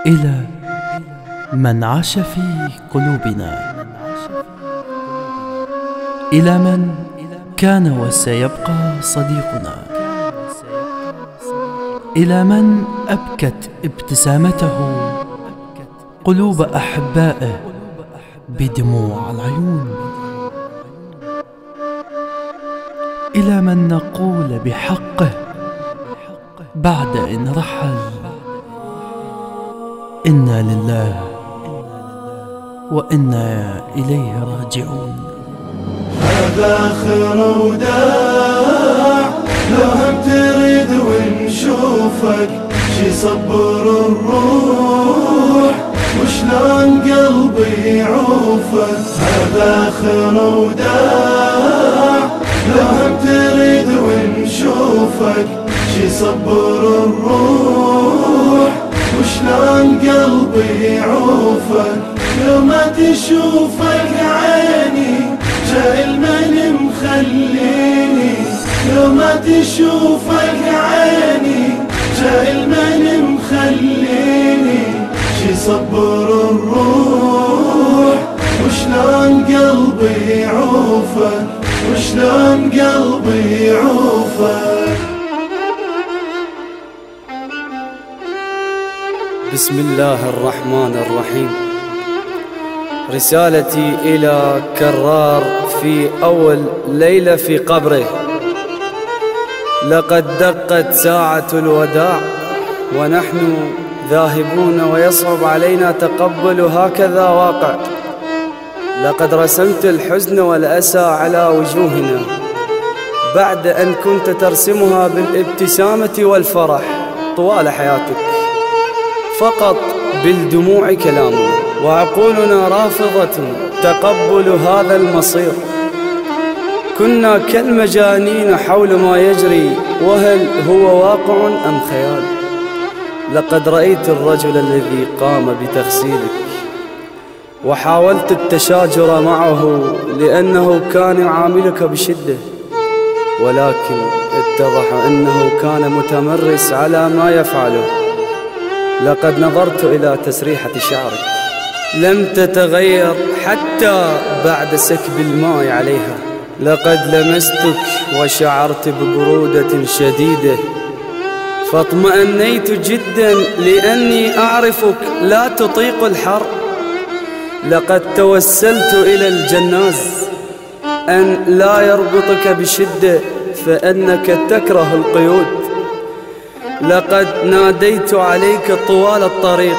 إلى من عاش في قلوبنا، إلى من كان وسيبقى صديقنا، إلى من أبكت ابتسامته قلوب أحبائه بدموع العيون، إلى من نقول بحقه بعد إن رحل: إنا لله وإنا إليه راجعون. هذا آخر وداع، لو هم تريد ونشوفك شي صبر الروح وشلون قلبي يعوفك. هذا آخر وداع، لو هم تريد ونشوفك شي صبر الروح وشلون قلبي يعوفك. لو ما تشوفك عيني جاي المن مخليني، لو ما تشوفك عيني جاي المن مخليني. شي صبر الروح وشلون قلبي يعوفك، وشلون قلبي يعوفك. بسم الله الرحمن الرحيم. رسالتي إلى كرار في أول ليلة في قبره: لقد دقت ساعة الوداع ونحن ذاهبون ويصعب علينا تقبل هكذا واقع. لقد رسمت الحزن والأسى على وجوهنا بعد أن كنت ترسمها بالابتسامة والفرح طوال حياتك، فقط بالدموع كلامنا وعقولنا رافضة تقبل هذا المصير. كنا كالمجانين حول ما يجري، وهل هو واقع أم خيال؟ لقد رأيت الرجل الذي قام بتغسيلك وحاولت التشاجر معه لأنه كان يعاملك بشدة، ولكن اتضح أنه كان متمرس على ما يفعله. لقد نظرت إلى تسريحة شعرك، لم تتغير حتى بعد سكب الماء عليها. لقد لمستك وشعرت ببرودة شديدة، فاطمأنيت جدا لأني أعرفك لا تطيق الحر. لقد توسلت إلى الجناز أن لا يربطك بشدة فإنك تكره القيود. لقد ناديت عليك طوال الطريق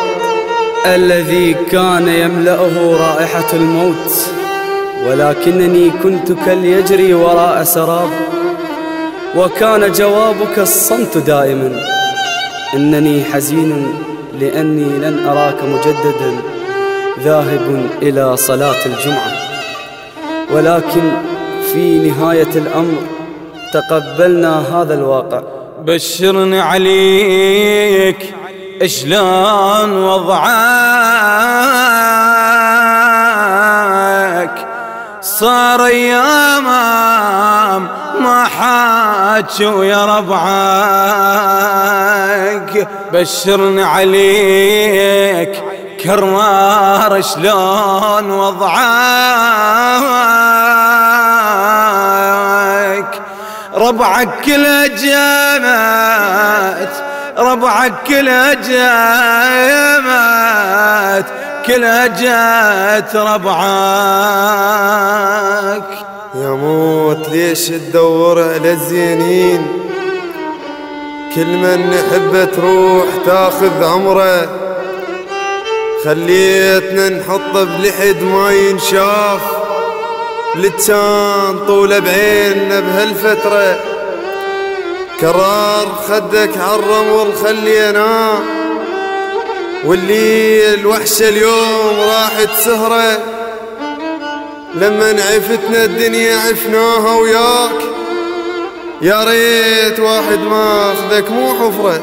الذي كان يملأه رائحة الموت، ولكنني كنت كاليجري وراء سراب، وكان جوابك الصمت دائما: إنني حزين لأني لن أراك مجددا ذاهب إلى صلاة الجمعة. ولكن في نهاية الأمر تقبلنا هذا الواقع. بشرني عليك شلون وضعك، صار ايام ما حاجوا يا ربعك. بشرني عليك كرار شلون وضعك. ربعك كله جامت، ربعك كله جامت، كله جات ربعك. يا موت ليش تدور على الزينين؟ كل من نحبه تروح تاخذ عمره. خليتنا نحط بلحد ما ينشاف، لتان طوله بعيننا بهالفترة. كرار خدك عالرمل خلينا، والليل وحشة اليوم راحت سهرة. لما عفتنا الدنيا عفناها وياك، يا ريت واحد ما اخذك مو حفرة.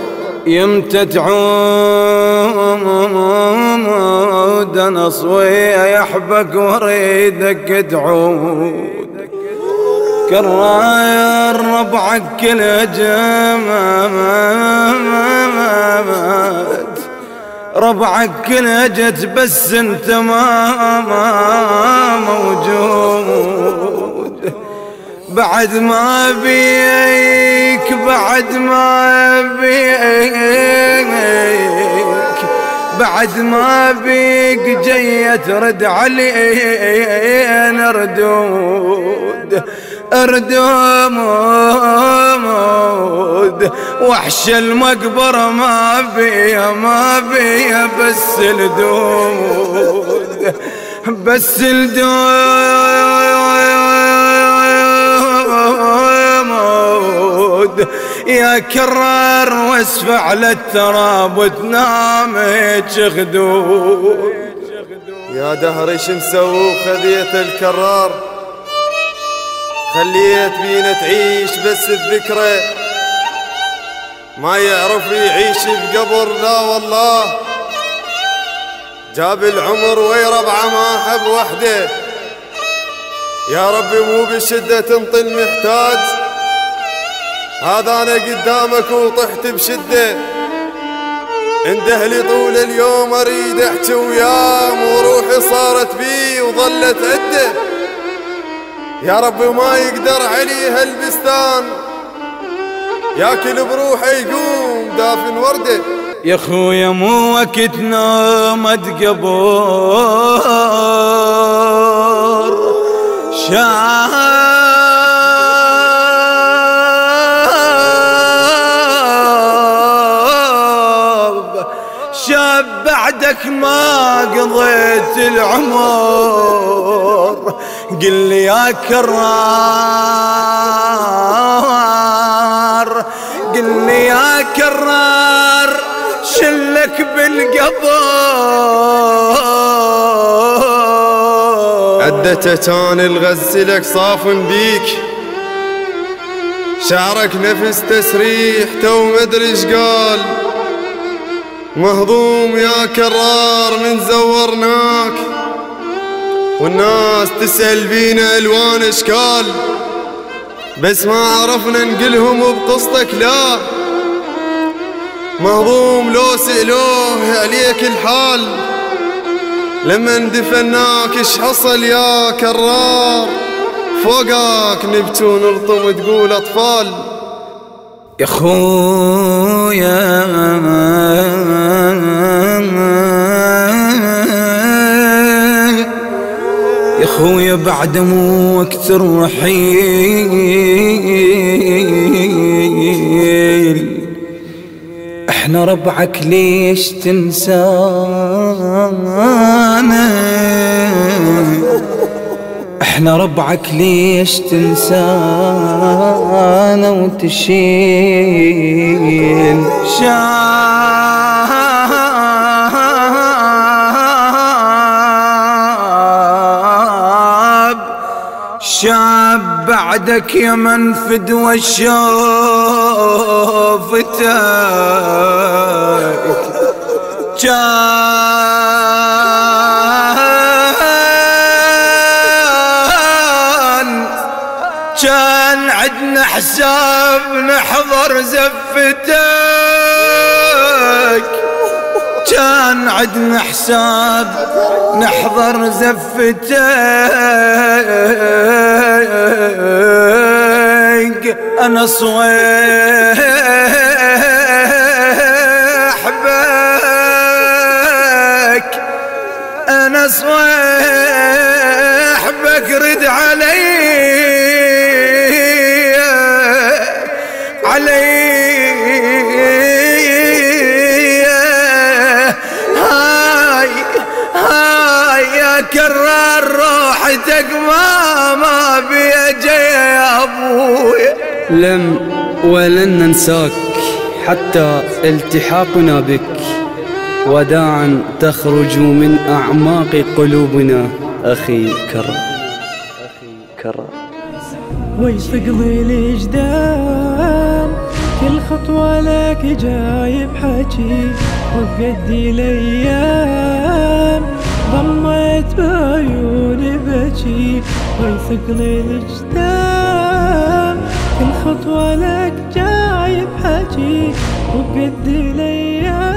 يمتى تعود انا صويه يحبك واريدك تعود. كرر ربعك كل جمامات، ربعك كلها جت بس انت ما موجود. بعد ما بيك بعد ما بيك بعد ما بيك جاية ترد علينا ردود ردود. وحش المقبرة ما بيها بس الدود بس الدود. يا كرار واسف على التراب وتنام خدود. يا دهري شمسوي خذيت الكرار، خليت بينا تعيش بس الذكرى، ما يعرف يعيش بقبر لا والله. جاب العمر ويربعه ما حب وحده، يا ربي مو بشدة تنطي المحتاج، هذا أنا قدامك وطحت بشدة. انده لي طول اليوم أريد أحكي وياه، وروحي صارت بي وظلت عده، يا ربي ما يقدر عليه هالبستان، ياكل بروحه يقوم دافن ورده. يا خويا مو وقت نومة قبور، شاب بعدك ما قضيت العمر. قل لي يا كرار قل لي يا كرار شلك بالقبر. عدته كان الغسلك صاف بيك، شعرك نفس تسريحته ومدري ايش قال. مهضوم يا كرار من زورناك، والناس تسأل بينا الوان اشكال، بس ما عرفنا نقلهم بقصتك لا. مهضوم لو سألوه عليك الحال، لما اندفناك ايش حصل يا كرار. فوقك نبكي ونرطم تقول اطفال. يا خويا يا خويا بعد مو اكثر رحيل، احنا ربعك ليش تنسانا، احنا ربعك ليش تنسانا وتشيل شاب بعدك يا منفد وشوفتك كان عدنا حساب نحضر زفتك، كان عدنا حساب نحضر زفتك. أنا صويح بك أنا صويح بك رد علي هاي يا كرار روحتك ما بيجي يا ابويا. لم ولن ننساك حتى التحاقنا بك، وداعا تخرج من أعماق قلوبنا أخي كرار. ويصقلي الإجدام كل خطوة لك جايب حكي، وبقدي الأيام ضميت بعيوني بكي. ويثقلي الإجدام كل خطوة لك جايب حكي، وبقدي الأيام